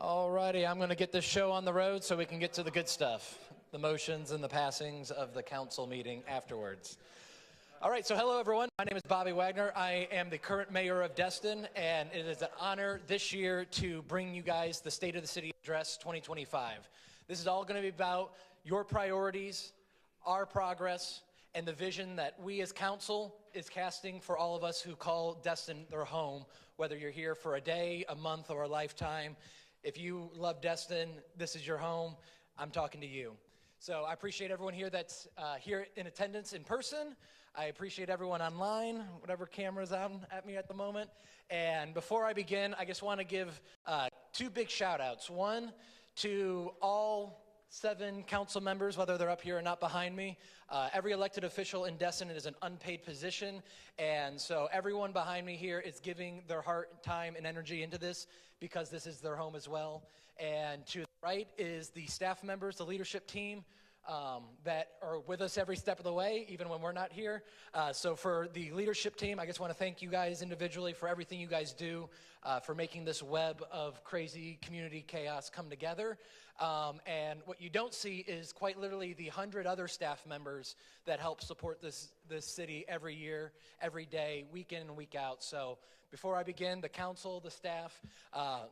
Alrighty, I'm going to get this show on the road so we can get to the good stuff, the motions and the passings of the council meeting afterwards. All right, so hello everyone. My name is Bobby Wagner. I am the current mayor of Destin, and it is an honor this year to bring you guys the State of the City Address 2025. This is all going to be about your priorities, our progress, and the vision that we as council is casting for all of us who call Destin their home, whether you're here for a day, a month, or a lifetime. If you love Destin, this is your home. I'm talking to you. So I appreciate everyone here that's here in attendance in person. I appreciate everyone online, whatever camera's on at me at the moment. And before I begin, I just want to give two big shout outs. One, to all 7 council members, whether they're up here or not behind me. Every elected official in Destin is an unpaid position, and so everyone behind me here is giving their heart, time, and energy into this because this is their home as well. And to the right is the staff members, the leadership team, that are with us every step of the way, even when we're not here. So for the leadership team, I just want to thank you guys individually for everything you guys do, for making this web of crazy community chaos come together. And what you don't see is quite literally the 100 other staff members that help support this city every year, every day, week in and week out. So before I begin, the council, the staff,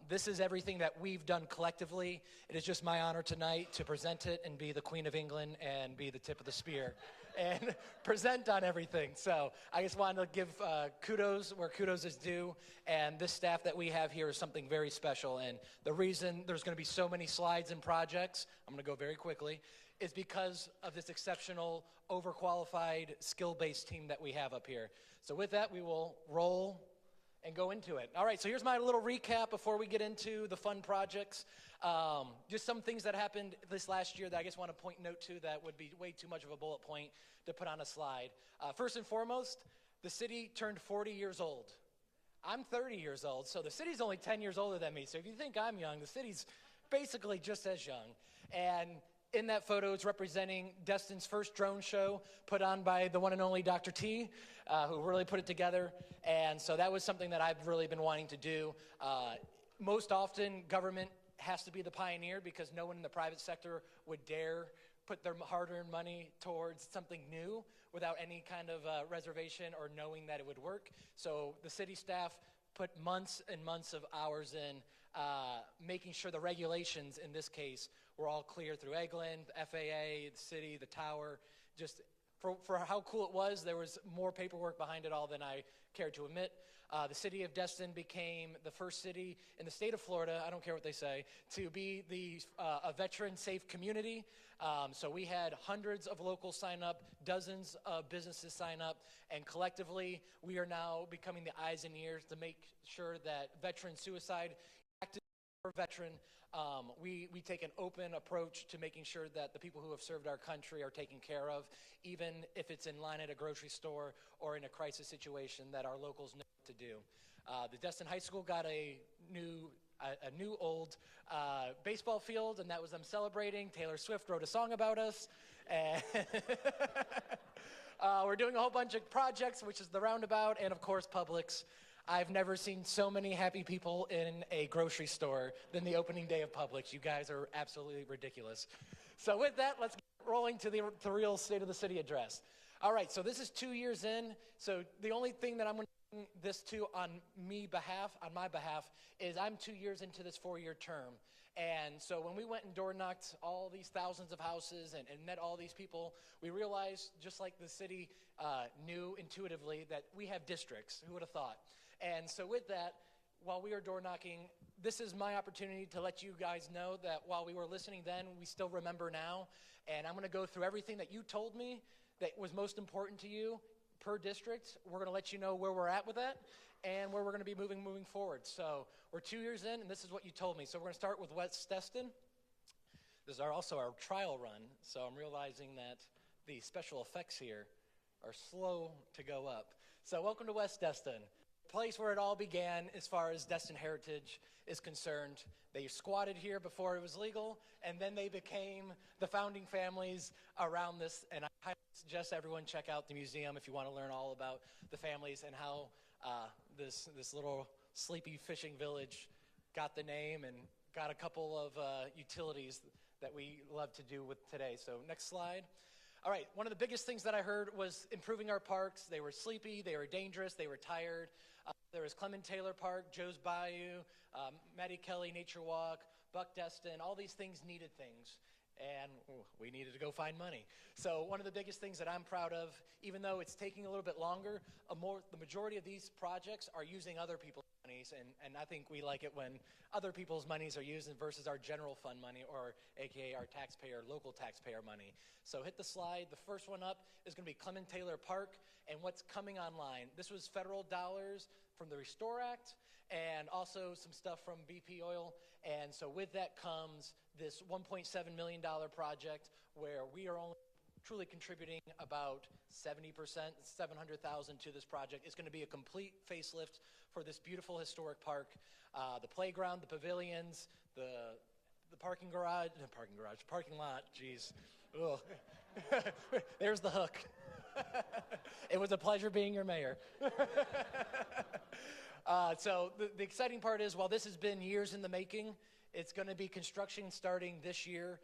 this is everything that we've done collectively. It is just my honor tonight to present it and be the Queen of England and be the tip of the spear and present on everything. So I just wanted to give kudos where kudos is due, and this staff that we have here is something very special. And the reason there's going to be so many slides and projects, I'm going to go very quickly, is because of this exceptional, overqualified, skill-based team that we have up here. So with that, we will roll and go into it. All right, so here's my little recap before we get into the fun projects. Just some things that happened this last year that I just want to point note to that would be way too much of a bullet point to put on a slide. First and foremost, the city turned 40 years old. I'm 30 years old, so the city's only 10 years older than me. So if you think I'm young, the city's basically just as young. And in that photo, it's representing Destin's first drone show put on by the one and only Dr. T, who really put it together. And so that was something that I've really been wanting to do. Most often, government has to be the pioneer because no one in the private sector would dare put their hard-earned money towards something new without any kind of reservation or knowing that it would work. So the city staff put months and months of hours in making sure the regulations, in this case, were all clear through Eglin, the FAA, the city, the tower. Just for how cool it was, there was more paperwork behind it all than I cared to admit. The city of Destin became the first city in the state of Florida, I don't care what they say, to be a veteran-safe community. So we had hundreds of locals sign up, dozens of businesses sign up, and collectively we are now becoming the eyes and ears to make sure that veteran suicide, active or veteran, we take an open approach to making sure that the people who have served our country are taken care of, even if it's in line at a grocery store or in a crisis situation that our locals know what to do. The Destin High School got a new old baseball field, and that was them celebrating. Taylor Swift wrote a song about us. And we're doing a whole bunch of projects, which is the roundabout, and of course Publix. I've never seen so many happy people in a grocery store than the opening day of Publix. You guys are absolutely ridiculous. So with that, let's get rolling to the real State of the City address. All right, so this is 2 years in. So the only thing that I'm going to bring this to on my behalf, is I'm 2 years into this 4-year term. And so when we went and door knocked all these thousands of houses and met all these people, we realized, just like the city knew intuitively, that we have districts. Who would have thought? And so with that, while we are door knocking, this is my opportunity to let you guys know that while we were listening then, we still remember now. And I'm going to go through everything that you told me that was most important to you per district. We're going to let you know where we're at with that and where we're going to be moving forward. So we're 2 years in, and this is what you told me. So we're going to start with West Destin. This is also our trial run, so I'm realizing that the special effects here are slow to go up. So welcome to West Destin, the place where it all began as far as Destin heritage is concerned. They squatted here before it was legal, and then they became the founding families around this. And I highly suggest everyone check out the museum if you want to learn all about the families and how this little sleepy fishing village got the name and got a couple of utilities that we love to do with today. So next slide. All right, one of the biggest things that I heard was improving our parks. They were sleepy, they were dangerous, they were tired. There was Clement Taylor Park, Joe's Bayou, Mattie Kelly Nature Walk, Buck Destin, all these things needed things. And we needed to go find money. So one of the biggest things that I'm proud of, even though it's taking a little bit longer, the majority of these projects are using other people's monies, and I think we like it when other people's monies are used versus our general fund money, or AKA our local taxpayer money. So hit the slide. The first one up is going to be Clement Taylor Park and what's coming online. This was federal dollars from the Restore Act and also some stuff from BP Oil. And so with that comes this $1.7 million project where we are only truly contributing about 70%, $700,000 to this project. It's going to be a complete facelift for this beautiful historic park. The playground, the pavilions, the parking lot, geez. Ugh. There's the hook. It was a pleasure being your mayor. So the exciting part is, while this has been years in the making, it's going to be construction starting this year.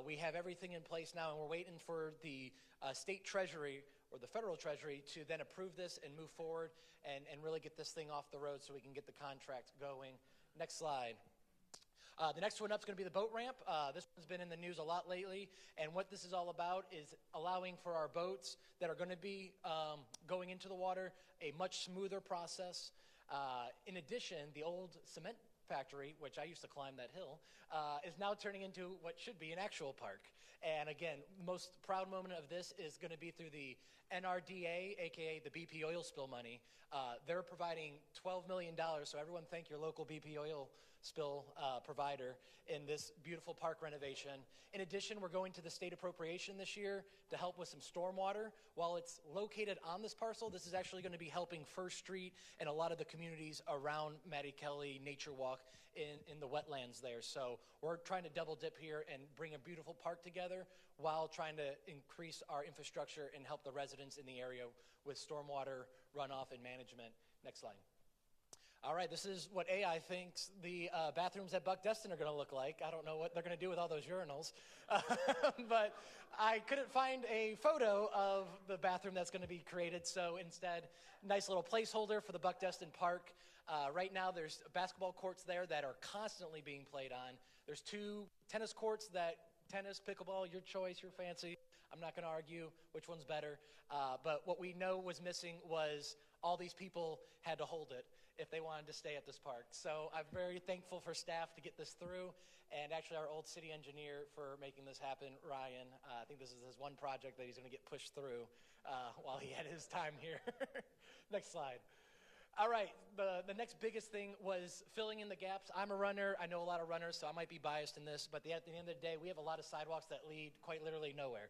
We have everything in place now, and we're waiting for the state treasury or the federal treasury to then approve this and move forward and really get this thing off the road so we can get the contract going. Next slide. The next one up is going to be the boat ramp. This one's been in the news a lot lately, and what this is all about is allowing for our boats that are going to be going into the water a much smoother process. In addition, the old cement factory, which I used to climb that hill, is now turning into what should be an actual park. And again, the most proud moment of this is going to be through the NRDA, aka the BP oil spill money. They're providing $12 million, so everyone thank your local BP oil spill provider in this beautiful park renovation. In addition, we're going to the state appropriation this year to help with some stormwater. While it's located on this parcel, this is actually going to be helping First Street and a lot of the communities around Mattie Kelly Nature Walk in the wetlands there. So we're trying to double dip here and bring a beautiful park together while trying to increase our infrastructure and help the residents in the area with stormwater runoff and management. Next slide. All right, this is what AI thinks the bathrooms at Buck Destin are going to look like. I don't know what they're going to do with all those urinals. But I couldn't find a photo of the bathroom that's going to be created, so instead, nice little placeholder for the Buck Destin Park. Right now, there's basketball courts there that are constantly being played on. There's 2 tennis courts tennis, pickleball, your choice, your fancy. I'm not going to argue which one's better. But what we know was missing was all these people had to hold it if they wanted to stay at this park. So I'm very thankful for staff to get this through, and actually our old city engineer for making this happen, Ryan. I think this is his one project that he's going to get pushed through while he had his time here. Next slide. All right, the next biggest thing was filling in the gaps. I'm a runner. I know a lot of runners, so I might be biased in this, but at the end of the day, we have a lot of sidewalks that lead quite literally nowhere.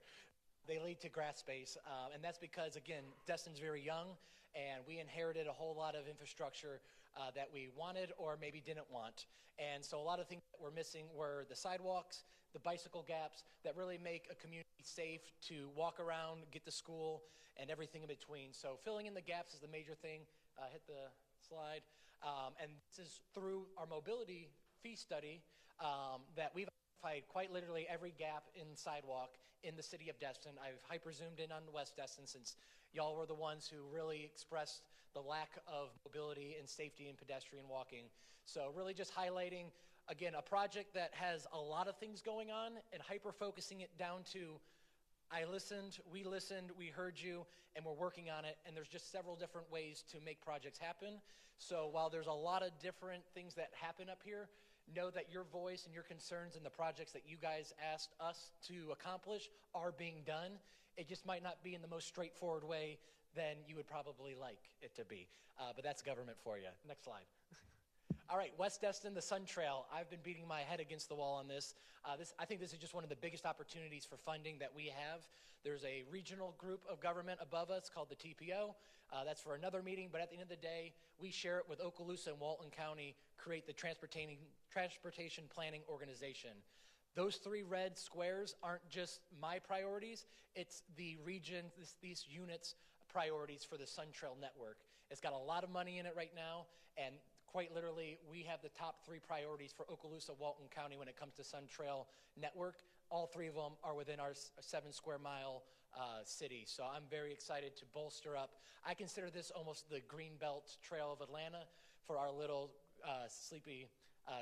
They lead to grass space, and that's because, again, Destin's very young, and we inherited a whole lot of infrastructure that we wanted or maybe didn't want. And so a lot of things that were missing were the sidewalks, the bicycle gaps that really make a community safe to walk around, get to school, and everything in between. So filling in the gaps is the major thing. Hit the slide. And this is through our mobility fee study that we've identified quite literally every gap in sidewalk in the city of Destin. I've hyper-zoomed in on West Destin since y'all were the ones who really expressed the lack of mobility and safety in pedestrian walking. So really just highlighting, again, a project that has a lot of things going on and hyper-focusing it down to I listened, we heard you, and we're working on it, and there's just several different ways to make projects happen. So while there's a lot of different things that happen up here, know that your voice and your concerns and the projects that you guys asked us to accomplish are being done. It just might not be in the most straightforward way than you would probably like it to be. But that's government for you. Next slide. All right, West Destin, the Sun Trail. I've been beating my head against the wall on this. I think this is just one of the biggest opportunities for funding that we have. There's a regional group of government above us called the TPO. That's for another meeting, but at the end of the day, we share it with Okaloosa and Walton County, create the Transportation Planning Organization. Those 3 red squares aren't just my priorities, it's the region, these units' priorities for the Sun Trail Network. It's got a lot of money in it right now, and quite literally, we have the top 3 priorities for Okaloosa-Walton County when it comes to Sun Trail Network. All 3 of them are within our 7 square mile city. So I'm very excited to bolster up. I consider this almost the Greenbelt Trail of Atlanta for our little sleepy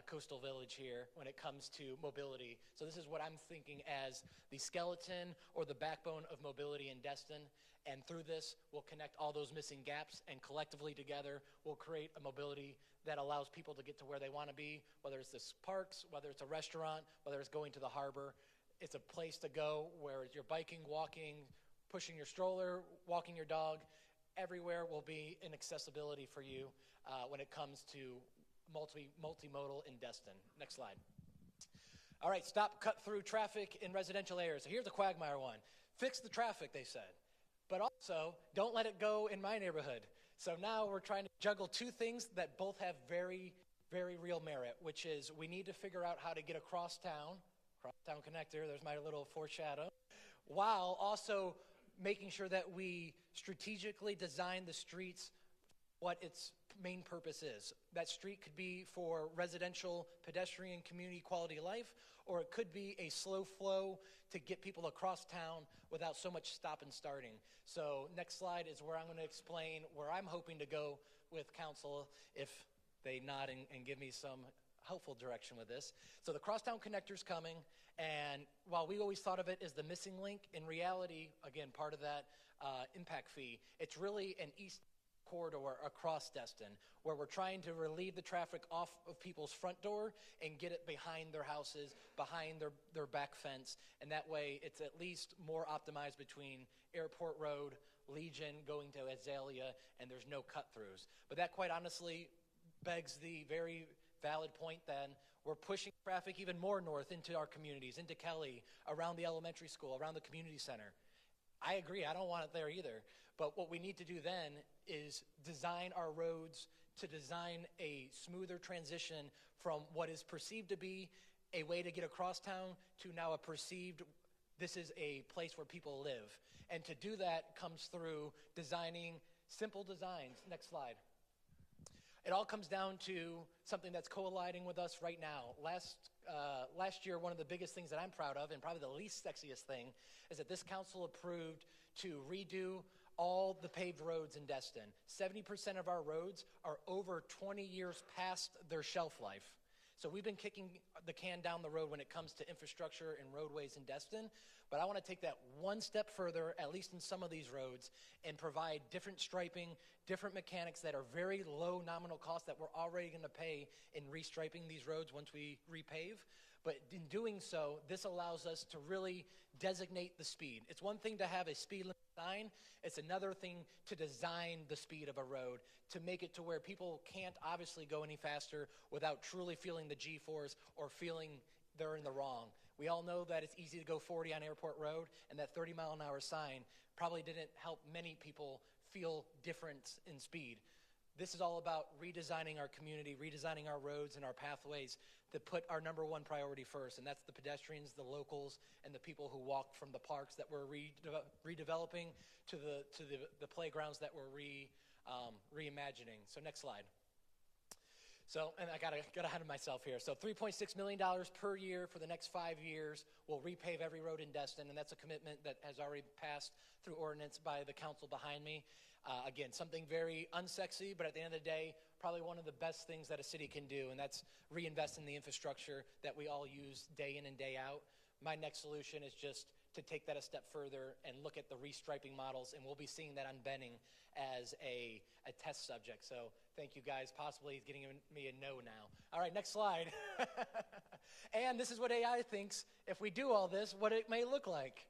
coastal village here when it comes to mobility. So this is what I'm thinking as the skeleton or the backbone of mobility in Destin. And through this, we'll connect all those missing gaps, and collectively together, we'll create a mobility that allows people to get to where they want to be, whether it's the parks, whether it's a restaurant, whether it's going to the harbor. It's a place to go where you're biking, walking, pushing your stroller, walking your dog. Everywhere will be an accessibility for you when it comes to multimodal in Destin. Next slide. All right, stop cut through traffic in residential areas. So here's the quagmire one. Fix the traffic, they said. But also, don't let it go in my neighborhood. So now we're trying to juggle 2 things that both have very, very real merit, which is we need to figure out how to get across town connector, there's my little foreshadow, while also making sure that we strategically design the streets what its main purpose is. That street could be for residential, pedestrian, community quality of life, or it could be a slow flow to get people across town without so much stop and starting. So next slide is where I'm going to explain where I'm hoping to go with council if they nod and give me some helpful direction with this. So the crosstown connector's coming, and while we always thought of it as the missing link, in reality, again, part of that impact fee, it's really an east corridor across Destin, where we're trying to relieve the traffic off of people's front door and get it behind their houses, behind their back fence, and that way it's at least more optimized between Airport Road, Legion, going to Azalea, and there's no cut-throughs. But that quite honestly begs the very valid point then, we're pushing traffic even more north into our communities, into Kelly, around the elementary school, around the community center. I agree, I don't want it there either. But what we need to do then is design our roads to design a smoother transition from what is perceived to be a way to get across town to now a perceived, this is a place where people live. And to do that comes through designing simple designs. Next slide. It all comes down to something that's colliding with us right now. Last year, one of the biggest things that I'm proud of, and probably the least sexiest thing, is that this council approved to redo all the paved roads in Destin. 70% of our roads are over 20 years past their shelf life. So we've been kicking the can down the road when it comes to infrastructure and roadways in Destin, but I want to take that one step further, at least in some of these roads, and provide different striping, different mechanics that are very low nominal cost that we're already going to pay in restriping these roads once we repave. But in doing so, this allows us to really designate the speed. It's one thing to have a speed limit sign. It's another thing to design the speed of a road to make it to where people can't obviously go any faster without truly feeling the G-force or feeling they're in the wrong. We all know that it's easy to go 40 on Airport Road, and that 30-mile-an-hour sign probably didn't help many people feel difference in speed. This is all about redesigning our community, redesigning our roads and our pathways to put our number one priority first, and that's the pedestrians, the locals, and the people who walk from the parks that we're redeveloping to the playgrounds that we're reimagining. So next slide. So, and I got ahead of myself here. So $3.6 million per year for the next 5 years. We'll repave every road in Destin, and that's a commitment that has already passed through ordinance by the council behind me. Again, something very unsexy, but at the end of the day, probably one of the best things that a city can do, and that's reinvest in the infrastructure that we all use day in and day out. My next solution is just to take that a step further and look at the restriping models, and we'll be seeing that on Benning as a test subject. So thank you guys. Possibly he's getting me a no now. All right, next slide. And this is what AI thinks, if we do all this, what it may look like.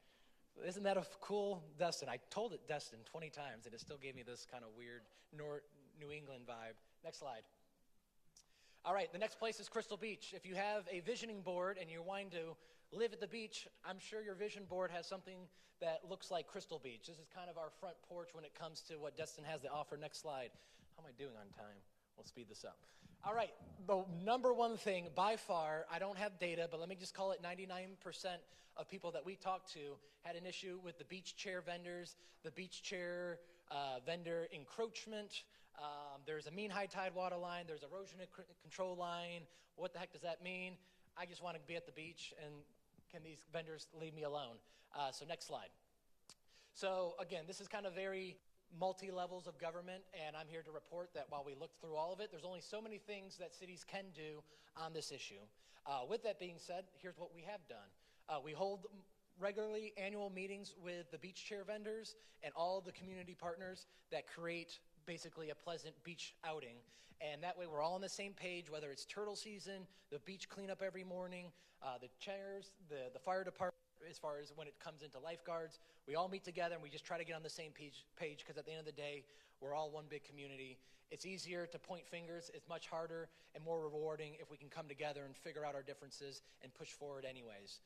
Isn't that a cool Destin? I told it Destin 20 times, and it still gave me this kind of weird New England vibe. Next slide. All right, the next place is Crystal Beach. If you have a visioning board and you're wanting to live at the beach, I'm sure your vision board has something that looks like Crystal Beach. This is kind of our front porch when it comes to what Destin has to offer. Next slide. How am I doing on time? We'll speed this up. All right, the number one thing by far, I don't have data, but let me just call it 99% of people that we talked to had an issue with the beach chair vendors, the beach chair vendor encroachment, There's a mean high tide water line. There's erosion control line. What the heck does that mean? I just want to be at the beach, and can these vendors leave me alone? So next slide. So again, this is kind of very multi-levels of government, and I'm here to report that while we looked through all of it, there's only so many things that cities can do on this issue. With that being said, here's what we have done. We hold regularly annual meetings with the beach chair vendors and all the community partners that create basically a pleasant beach outing. And that way we're all on the same page, whether it's turtle season, the beach cleanup every morning, the chairs, the fire department, as far as when it comes into lifeguards. We all meet together and we just try to get on the same page because at the end of the day, we're all one big community. It's easier to point fingers. It's much harder and more rewarding if we can come together and figure out our differences and push forward anyways.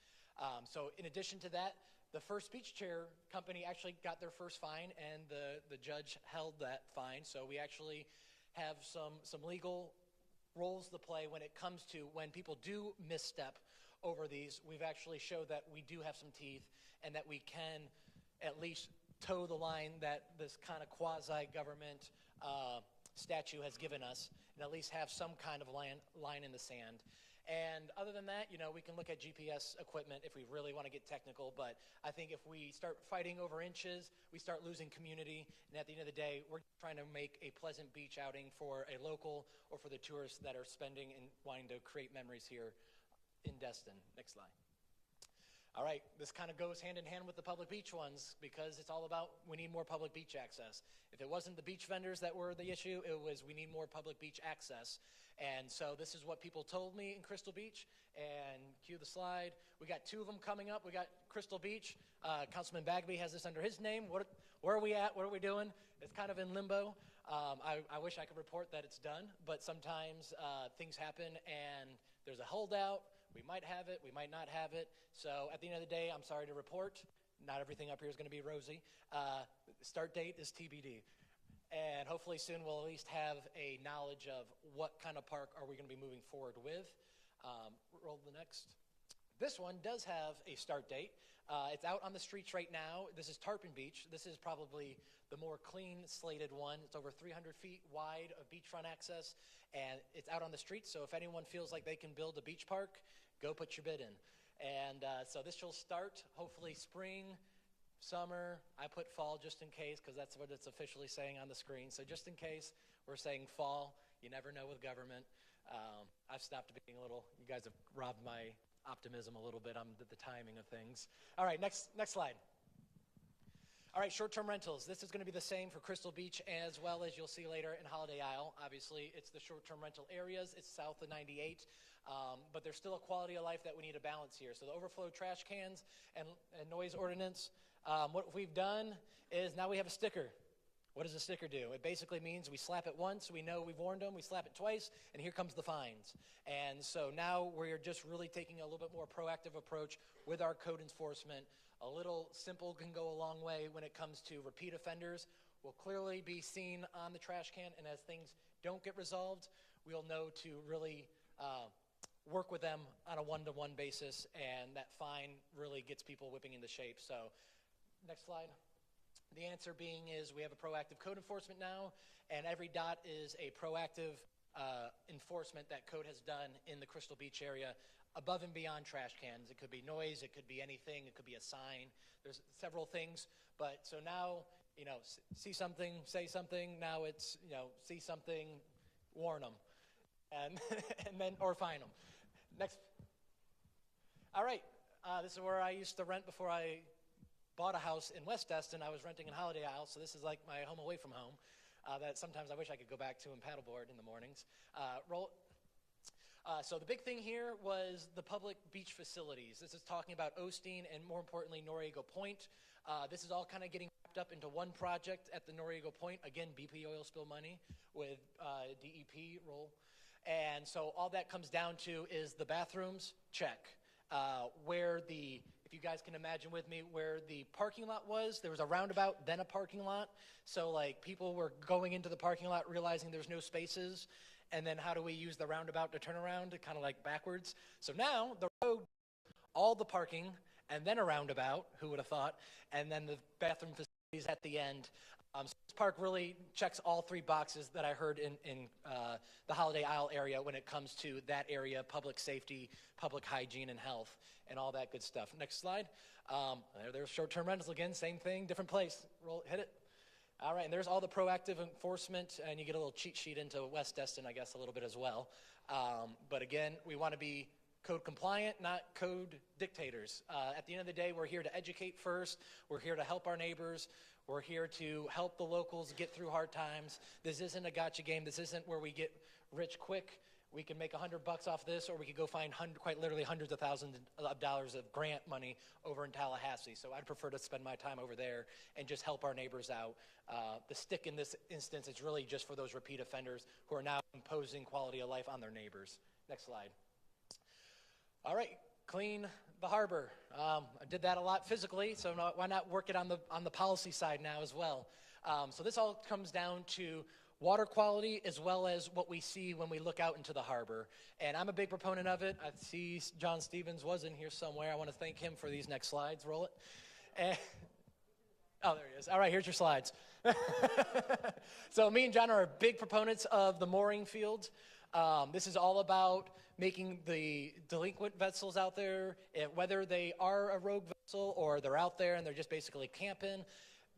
So in addition to that, the first beach chair company actually got their first fine, and the judge held that fine. So we actually have some legal roles to play when it comes to when people do misstep over these. We've actually showed that we do have some teeth and that we can at least toe the line that this kind of quasi-government statute has given us, and at least have some kind of line in the sand. And other than that, we can look at GPS equipment if we really want to get technical, but I think if we start fighting over inches, we start losing community, and at the end of the day, we're trying to make a pleasant beach outing for a local or for the tourists that are spending and wanting to create memories here in Destin. Next slide. All right, this kind of goes hand in hand with the public beach ones because it's all about we need more public beach access. If it wasn't the beach vendors that were the issue, it was we need more public beach access. And so this is what people told me in Crystal Beach, and cue the slide. We got two of them coming up. We got Crystal Beach. Councilman Bagby has this under his name. Where are we at? What are we doing? It's kind of in limbo. I wish I could report that it's done, but sometimes things happen and there's a holdout. We might have it, we might not have it. So at the end of the day, I'm sorry to report, not everything up here is going to be rosy. Start date is TBD. And hopefully soon we'll at least have a knowledge of what kind of park are we going to be moving forward with. Roll the next. This one does have a start date. It's out on the streets right now. This is Tarpon Beach. This is probably the more clean slated one. It's over 300 feet wide of beachfront access, and it's out on the streets. So if anyone feels like they can build a beach park, go put your bid in. And so this will start hopefully spring, summer. I put fall just in case because that's what it's officially saying on the screen. So just in case, we're saying fall. You never know with government. I've stopped being a little, you guys have robbed my optimism a little bit on the timing of things. All right, next slide. All right, short-term rentals. This is going to be the same for Crystal Beach as well as you'll see later in Holiday Isle. Obviously, it's the short-term rental areas. It's south of 98, but there's still a quality of life that we need to balance here. So the overflow trash cans and noise ordinance, what we've done is now we have a sticker. What does a sticker do? It basically means we slap it once, we know we've warned them, we slap it twice, and here comes the fines. And so now we're just really taking a little bit more proactive approach with our code enforcement. A little simple can go a long way when it comes to repeat offenders. Will clearly be seen on the trash can, and as things don't get resolved, we'll know to really work with them on a one-to-one basis, and that fine really gets people whipping into shape. So next slide. The answer being is we have a proactive code enforcement now, and every dot is a proactive enforcement that code has done in the Crystal Beach area above and beyond trash cans. It could be noise, it could be anything, it could be a sign. There's several things, but so now, see something, say something. Now it's, see something, warn them, and then, or fine them. Next. All right, this is where I used to rent before I bought a house in West Destin. I was renting in Holiday Isle, so this is like my home away from home that sometimes I wish I could go back to and paddleboard in the mornings. So the big thing here was the public beach facilities. This is talking about Osteen and more importantly Noriega Point. This is all kind of getting wrapped up into one project at the Noriega Point. Again, BP oil spill money with DEP role. And so all that comes down to is the bathrooms, check. If you guys can imagine with me, where the parking lot was, there was a roundabout, then a parking lot. So like people were going into the parking lot realizing there's no spaces, and then how do we use the roundabout to turn around, kind of like backwards. So now the road, all the parking, and then a roundabout, who would have thought, and then the bathroom facilities at the end. So this park really checks all three boxes that I heard in the Holiday Isle area when it comes to that area, public safety, public hygiene and health, and all that good stuff. Next slide. There's short-term rentals again, same thing, different place. Hit it. All right, and there's all the proactive enforcement, and you get a little cheat sheet into West Destin, I guess, a little bit as well. But again, we want to be code compliant, not code dictators. At the end of the day, we're here to educate first. We're here to help our neighbors. We're here to help the locals get through hard times. This isn't a gotcha game. This isn't where we get rich quick. We can make $100 off this, or we could go find quite literally hundreds of thousands of dollars of grant money over in Tallahassee. So I'd prefer to spend my time over there and just help our neighbors out. The stick in this instance is really just for those repeat offenders who are now imposing quality of life on their neighbors. Next slide. All right, clean the harbor. I did that a lot physically, so why not work it on the policy side now as well? So this all comes down to water quality as well as what we see when we look out into the harbor. And I'm a big proponent of it. I see John Stevens was in here somewhere. I want to thank him for these next slides. Roll it. Oh, there he is. All right, here's your slides. So me and John are big proponents of the mooring field. This is all about making the delinquent vessels out there, whether they are a rogue vessel or they're out there and they're just basically camping.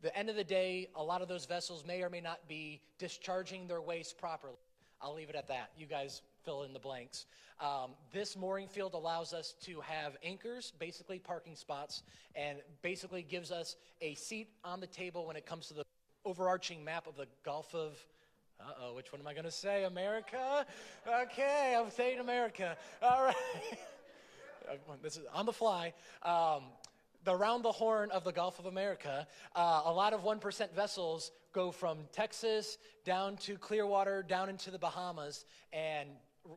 The end of the day, a lot of those vessels may or may not be discharging their waste properly. I'll leave it at that. You guys fill in the blanks. This mooring field allows us to have anchors, basically parking spots, and basically gives us a seat on the table when it comes to the overarching map of the Gulf of, which one am I going to say? America? Okay, I'm saying America. All right. This is on the fly. Around the horn of the Gulf of America, a lot of 1% vessels go from Texas down to Clearwater, down into the Bahamas, and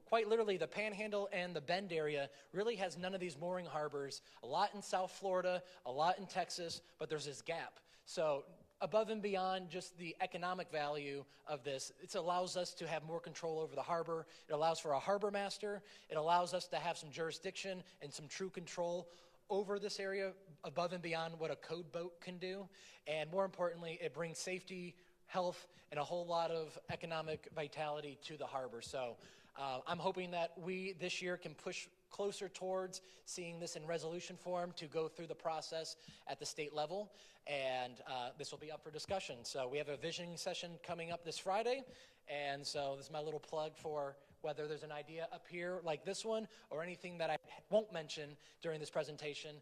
quite literally the Panhandle and the Bend area really has none of these mooring harbors. A lot in South Florida, a lot in Texas, but there's this gap. So above and beyond just the economic value of this, it allows us to have more control over the harbor. It allows for a harbor master. It allows us to have some jurisdiction and some true control over this area above and beyond what a code boat can do. And more importantly, it brings safety, health, and a whole lot of economic vitality to the harbor. So I'm hoping that we this year can push closer towards seeing this in resolution form to go through the process at the state level. And this will be up for discussion. So we have a visioning session coming up this Friday. And so this is my little plug for whether there's an idea up here like this one or anything that I won't mention during this presentation.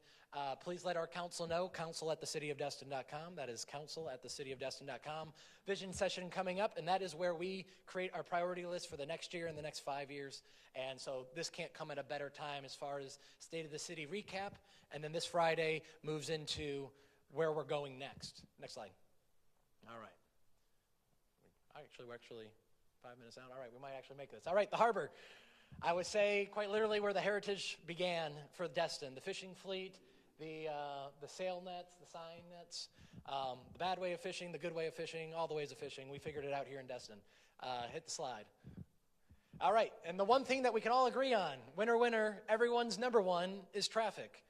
Please let our council know, council@thecityofdestin.com. That is council@thecityofdestin.com. Vision session coming up, and that is where we create our priority list for the next year and the next 5 years. And so this can't come at a better time as far as State of the City recap. And then this Friday moves into where we're going next. Next slide. All right. We're actually 5 minutes out. All right, we might actually make this. All right, the harbor. I would say quite literally where the heritage began for Destin. The fishing fleet, the sail nets, the sign nets, the bad way of fishing, the good way of fishing, all the ways of fishing. We figured it out here in Destin. Hit the slide. All right, and the one thing that we can all agree on, winner, everyone's number one is traffic.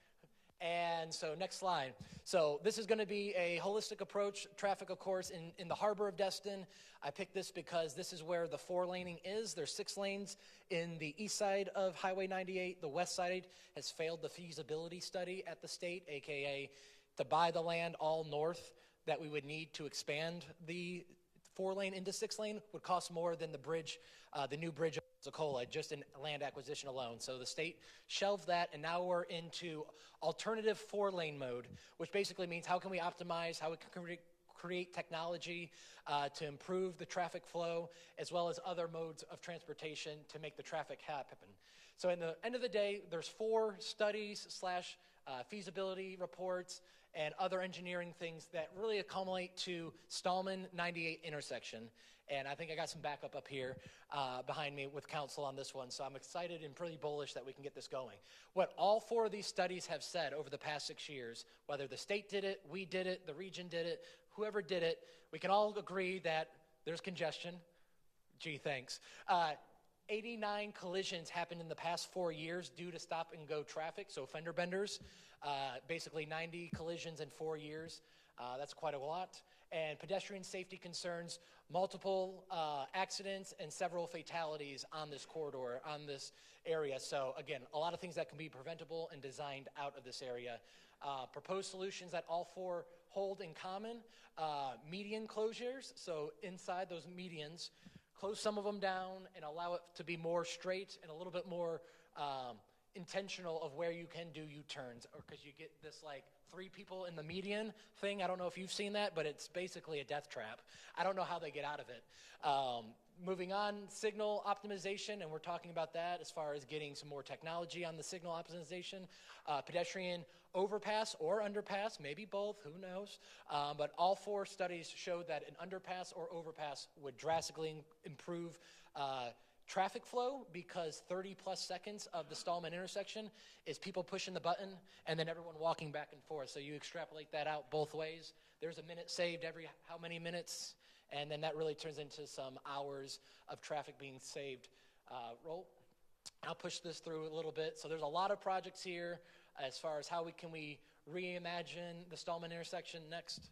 And so next slide. So this is going to be a holistic approach, traffic, of course, in the harbor of Destin. I picked this because this is where the 4-laning is. There's 6 lanes in the east side of Highway 98. The west side has failed the feasibility study at the state, a.k.a. to buy the land all north that we would need to expand the 4-lane into 6-lane would cost more than the bridge, the new bridge of Pensacola, just in land acquisition alone. So the state shelved that, and now we're into alternative 4-lane mode, which basically means how can we optimize, how we can create technology to improve the traffic flow, as well as other modes of transportation to make the traffic happen. So in the end of the day, there's 4 studies / feasibility reports and other engineering things that really accumulate to Stallman 98 intersection. And I think I got some backup up here behind me with council on this one. So I'm excited and pretty bullish that we can get this going. What all 4 of these studies have said over the past 6 years, whether the state did it, we did it, the region did it, whoever did it, we can all agree that there's congestion. Gee, thanks. 89 collisions happened in the past 4 years due to stop and go traffic, so fender benders. Basically 90 collisions in 4 years. That's quite a lot. and pedestrian safety concerns, multiple accidents, and several fatalities on this corridor, on this area. So again, a lot of things that can be preventable and designed out of this area. Proposed solutions that all four hold in common: median closures, so inside those medians, close some of them down and allow it to be more straight and a little bit more intentional of where you can do U-turns, or because you get this like 3 people in the median thing. I don't know if you've seen that, but it's basically a death trap. I don't know how they get out of it. Moving on, signal optimization, and we're talking about that as far as getting some more technology on the signal optimization. Pedestrian overpass or underpass, maybe both, who knows? But all 4 studies showed that an underpass or overpass would drastically improve traffic flow, because 30 plus seconds of the Stallman intersection is people pushing the button and then everyone walking back and forth. So you extrapolate that out both ways. There's a minute saved every how many minutes? And then that really turns into some hours of traffic being saved. I'll push this through a little bit. So there's a lot of projects here as far as how can we reimagine the Stallman intersection next.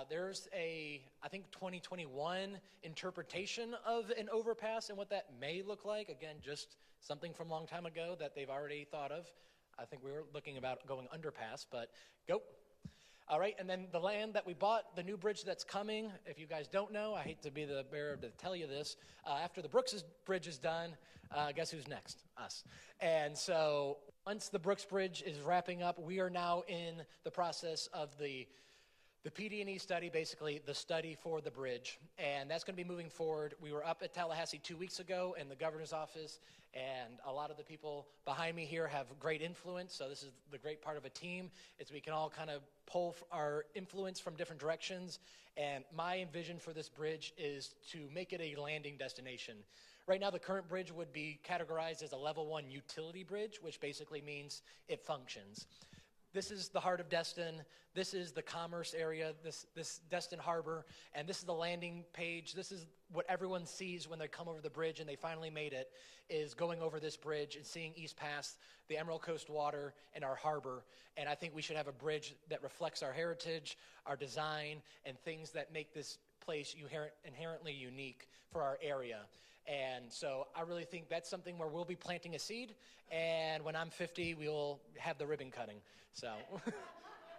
There's a, I think, 2021 interpretation of an overpass and what that may look like. Again, just something from a long time ago that they've already thought of. I think we were looking about going underpass, but go. All right, and then the land that we bought, the new bridge that's coming, if you guys don't know, I hate to be the bearer to tell you this, after the Brooks Bridge is done, guess who's next? Us. And so once the Brooks Bridge is wrapping up, we are now in the process of the PD&E study, basically the study for the bridge, and that's going to be moving forward. We were up at Tallahassee 2 weeks ago in the governor's office, and a lot of the people behind me here have great influence, so this is the great part of a team, is we can all kind of pull our influence from different directions, and my vision for this bridge is to make it a landing destination. Right now, the current bridge would be categorized as a level 1 utility bridge, which basically means it functions. This is the heart of Destin. This is the commerce area, this Destin Harbor, and this is the landing page. This is what everyone sees when they come over the bridge and they finally made it, is going over this bridge and seeing East Pass, the Emerald Coast water, and our harbor. And I think we should have a bridge that reflects our heritage, our design, and things that make this place inherently unique for our area. And so I really think that's something where we'll be planting a seed, and when I'm 50, we'll have the ribbon cutting. So,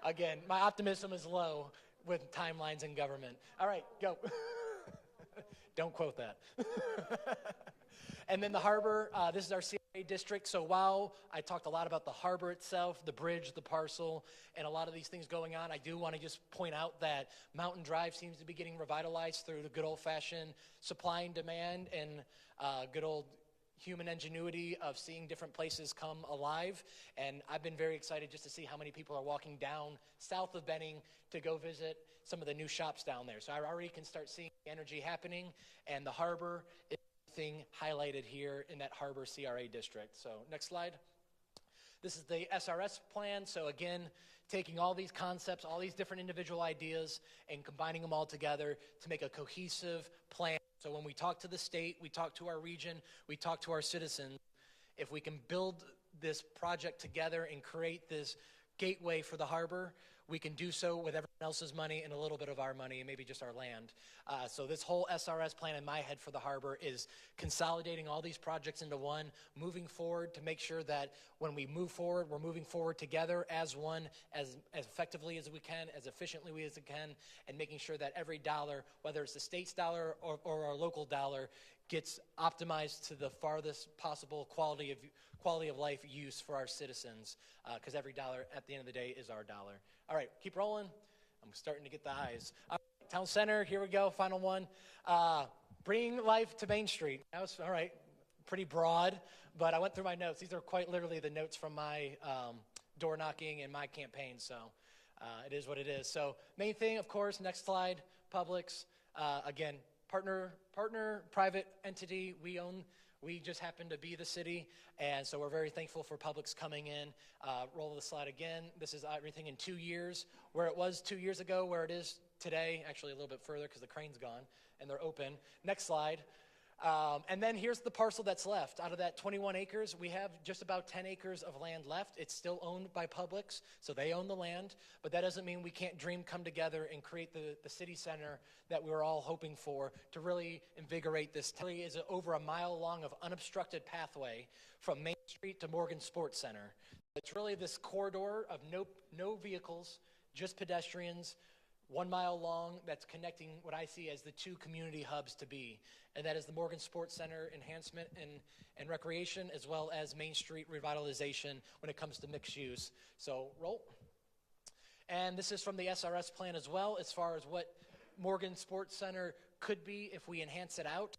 again, my optimism is low with timelines in government. All right, go. Don't quote that. And then the harbor, this is our CRA district. So while I talked a lot about the harbor itself, the bridge, the parcel, and a lot of these things going on, I do want to just point out that Mountain Drive seems to be getting revitalized through the good old-fashioned supply and demand and good old human ingenuity of seeing different places come alive. And I've been very excited just to see how many people are walking down south of Benning to go visit some of the new shops down there. So I already can start seeing the energy happening, and the harbor is thing highlighted here in that harbor CRA district. So next slide. This is the SRS plan. So again, taking all these concepts, all these different individual ideas, and combining them all together to make a cohesive plan. So when we talk to the state, we talk to our region, we talk to our citizens, if we can build this project together and create this gateway for the harbor, we can do so with everyone else's money and a little bit of our money and maybe just our land. So this whole SRS plan in my head for the harbor is consolidating all these projects into one, moving forward to make sure that when we move forward, we're moving forward together as one, as effectively as we can, as efficiently as we can, and making sure that every dollar, whether it's the state's dollar or our local dollar, gets optimized to the farthest possible quality of life use for our citizens, because every dollar at the end of the day is our dollar. All right, keep rolling. I'm starting to get the eyes. Town Center, here we go, final one. Bringing life to Main Street. That was, all right, pretty broad, but I went through my notes. These are quite literally the notes from my door knocking and my campaign, so it is what it is. So main thing, of course, next slide, Publix. Again, partner, private entity, we just happen to be the city, and so we're very thankful for Publix coming in. Roll the slide again. This is everything in 2 years, where it was 2 years ago, where it is today, actually a little bit further because the crane's gone, and they're open. Next slide. And then here's the parcel that's left. Out of that 21 acres, we have just about 10 acres of land left. It's still owned by Publix, so they own the land. But that doesn't mean we can't dream come together and create the city center that we were all hoping for to really invigorate this. It is over a mile long of unobstructed pathway from Main Street to Morgan Sports Center. It's really this corridor of no vehicles, just pedestrians, 1 mile long, that's connecting what I see as the two community hubs to be. And that is the Morgan Sports Center enhancement and recreation, as well as Main Street revitalization when it comes to mixed use. So roll. And this is from the SRS plan as well, as far as what Morgan Sports Center could be if we enhance it out.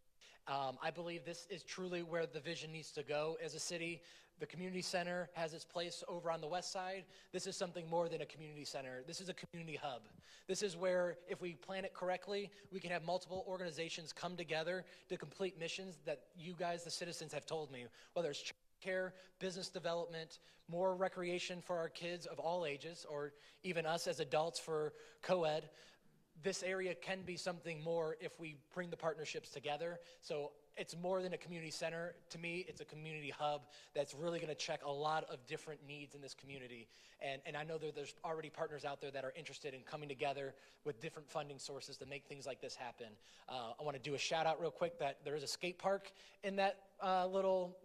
I believe this is truly where the vision needs to go as a city. The community center has its place over on the west side. This is something more than a community center. This is a community hub. This is where, if we plan it correctly, we can have multiple organizations come together to complete missions that you guys, the citizens, have told me, whether it's care, business development, more recreation for our kids of all ages, or even us as adults for co-ed. This area can be something more if we bring the partnerships together. So it's more than a community center. To me, it's a community hub that's really going to check a lot of different needs in this community. And I know that there's already partners out there that are interested in coming together with different funding sources to make things like this happen. I want to do a shout out real quick that there is a skate park in that little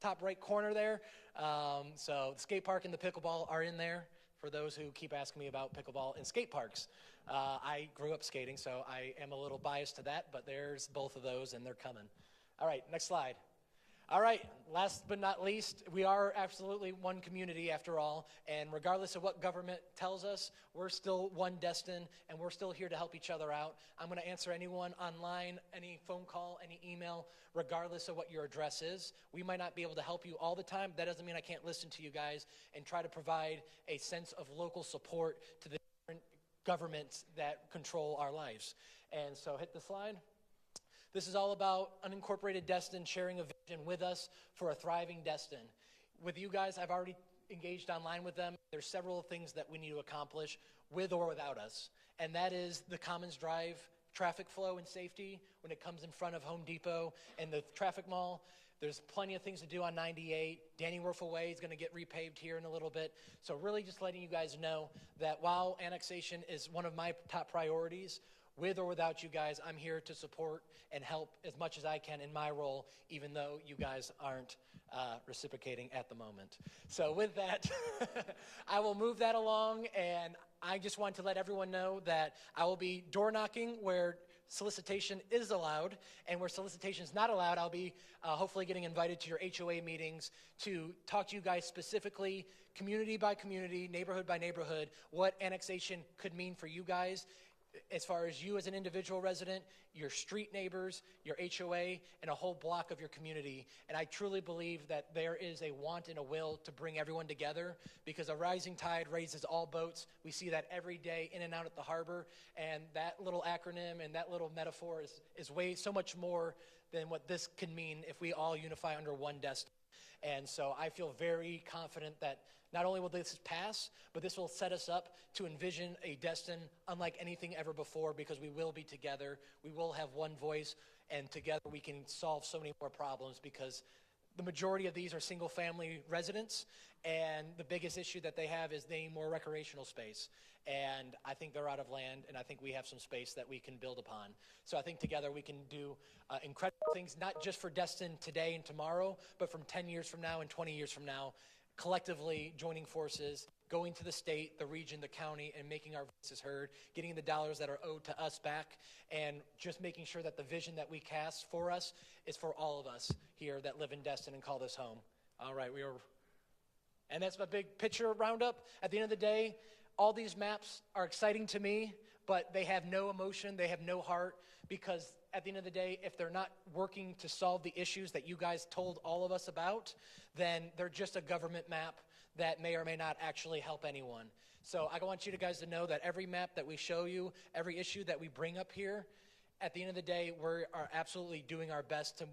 top right corner there. So the skate park and the pickleball are in there for those who keep asking me about pickleball and skate parks. I grew up skating, so I am a little biased to that, but there's both of those, and they're coming. All right, next slide. All right, last but not least, we are absolutely one community after all, and regardless of what government tells us, we're still one Destin, and we're still here to help each other out. I'm going to answer anyone online, any phone call, any email, regardless of what your address is. We might not be able to help you all the time. That doesn't mean I can't listen to you guys and try to provide a sense of local support to the different governments that control our lives. And so hit the slide. This is all about unincorporated Destin sharing a vision with us for a thriving Destin. With you guys, I've already engaged online with them. There's several things that we need to accomplish with or without us. And that is the Commons Drive traffic flow and safety when it comes in front of Home Depot and the traffic mall. There's plenty of things to do on 98. Danny Werfel Way is going to get repaved here in a little bit. So really just letting you guys know that while annexation is one of my top priorities, with or without you guys, I'm here to support and help as much as I can in my role, even though you guys aren't reciprocating at the moment. So with that, I will move that along, and I just want to let everyone know that I will be door knocking where solicitation is allowed, and where solicitation is not allowed, I'll be hopefully getting invited to your HOA meetings to talk to you guys specifically, community by community, neighborhood by neighborhood, what annexation could mean for you guys, as far as you as an individual resident, your street neighbors, your HOA, and a whole block of your community. And I truly believe that there is a want and a will to bring everyone together, because a rising tide raises all boats. We see that every day in and out at the harbor, and that little acronym and that little metaphor is way so much more than what this can mean if we all unify under one Destin. And so I feel very confident that not only will this pass, but this will set us up to envision a Destin unlike anything ever before, because we will be together, we will have one voice, and together we can solve so many more problems, because the majority of these are single-family residents, and the biggest issue that they have is they need more recreational space. And I think they're out of land, and I think we have some space that we can build upon. So I think together we can do incredible things, not just for Destin today and tomorrow, but from 10 years from now and 20 years from now, collectively joining forces, going to the state, the region, the county, and making our voices heard, getting the dollars that are owed to us back, and just making sure that the vision that we cast for us is for all of us here that live in Destin and call this home. All right, and that's my big picture roundup. At the end of the day, all these maps are exciting to me, but they have no emotion, they have no heart, because at the end of the day, if they're not working to solve the issues that you guys told all of us about, then they're just a government map that may or may not actually help anyone. So I want you guys to know that every map that we show you, every issue that we bring up here, at the end of the day, we are absolutely doing our best to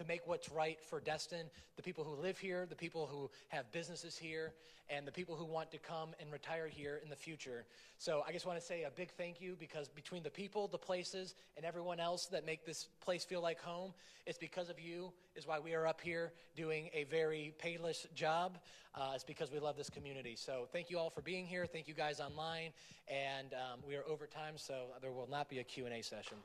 make what's right for Destin, the people who live here, the people who have businesses here, and the people who want to come and retire here in the future. So I just want to say a big thank you, because between the people, the places, and everyone else that make this place feel like home, it's because of you is why we are up here doing a very payless job. It's because we love this community. So thank you all for being here. Thank you guys online. And we are over time, so there will not be a Q&A session.